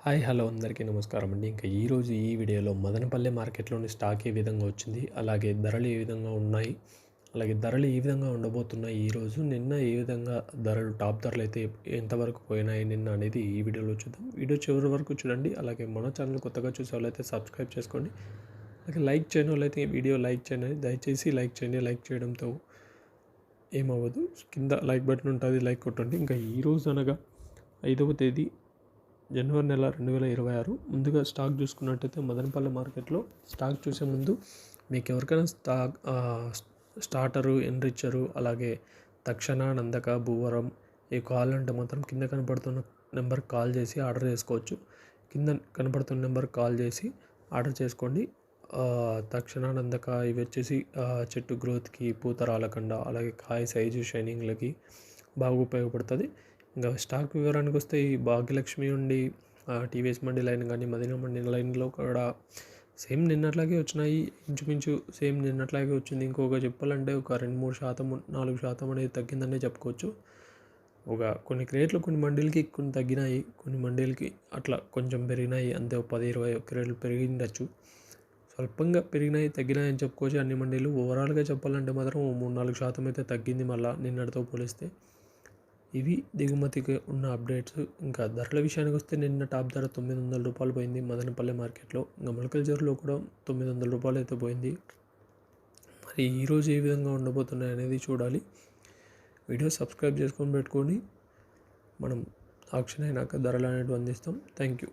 Hi hello అందరికీ నమస్కారం అండి. ఇంకా ఈరోజు ఈ వీడియోలో మదనపల్లె మార్కెట్లోని స్టాక్ ఏ విధంగా వచ్చింది, అలాగే ధరలు ఏ విధంగా ఉన్నాయి, అలాగే ధరలు ఏ విధంగా ఉండబోతున్నాయి ఈరోజు, నిన్న ఏ విధంగా ధరలు టాప్ ధరలు అయితే ఎంతవరకు పోయినాయి నిన్న అనేది ఈ వీడియోలో చూద్దాం. వీడియో చివరి వరకు చూడండి. అలాగే మన ఛానల్ కొత్తగా చూసే వాళ్ళైతే సబ్స్క్రైబ్ చేసుకోండి. అలాగే లైక్ చేయని వాళ్ళైతే వీడియో లైక్ చేయండి. దయచేసి లైక్ చేయండి. లైక్ చేయడంతో ఏమవ్వదు, కింద లైక్ బటన్ ఉంటుంది, లైక్ కొట్టండి. ఇంకా ఈరోజు అనగా 5వ తేదీ జనవరి నెల 2026. ముందుగా స్టాక్ చూసుకున్నట్టయితే మదనపల్లె మార్కెట్లో స్టాక్ చూసే ముందు మీకు ఎవరికైనా స్టార్టరు, ఎన్రిచరు, అలాగే తక్షణ, నందక, భూవరం ఈ కావాలంటే మాత్రం కింద కనపడుతున్న నెంబర్కి కాల్ చేసి ఆర్డర్ చేసుకోవచ్చు. కింద కనపడుతున్న నెంబర్కి కాల్ చేసి ఆర్డర్ చేసుకోండి. తక్షణ, నందక ఇవి వచ్చేసి చెట్టు గ్రోత్కి, పూత రాలకుండా, అలాగే కాయ సైజు, షైనింగ్లకి బాగా ఉపయోగపడుతుంది. ఇంకా స్టాక్ వివరానికి వస్తే ఈ భాగ్యలక్ష్మి ఉండి టీవీఎస్ మండి లైన్ కానీ మదీనా మండి లైన్లో కూడా సేమ్ నిన్నట్లాగే వచ్చినాయి. ఇంచుమించు సేమ్ నిన్నట్లాగే వచ్చింది. ఇంకొక చెప్పాలంటే ఒక 2-3%, 4% అనేది తగ్గిందనే చెప్పుకోవచ్చు. కొన్ని క్రేట్లు కొన్ని మండీలకి కొన్ని తగ్గినాయి, కొన్ని మండీలకి అట్లా కొంచెం పెరిగినాయి అంతే. 10-20 క్రేట్లు పెరిగిండొచ్చు. స్వల్పంగా పెరిగినాయి, తగ్గినాయి అని చెప్పుకోవచ్చు అన్ని మండీలు. ఓవరాల్గా చెప్పాలంటే మాత్రం 3-4% అయితే తగ్గింది మళ్ళీ నిన్నటితో పోలిస్తే. ఇవి దిగుమతికి ఉన్న అప్డేట్స్. ఇంకా ధరల విషయానికి వస్తే నిన్న టాప్ ధర 900 రూపాయలు పోయింది మదనపల్లె మార్కెట్లో. ఇంకా మొలకల్జర్లో కూడా 900 రూపాయలు అయితే పోయింది. మరి ఈరోజు ఏ విధంగా ఉండబోతున్నాయి అనేది చూడాలి. వీడియో సబ్స్క్రైబ్ చేసుకొని పెట్టుకొని మనం ఆక్షన్ అయినాక ధరలు అనేవి అందిస్తాం. Thank you.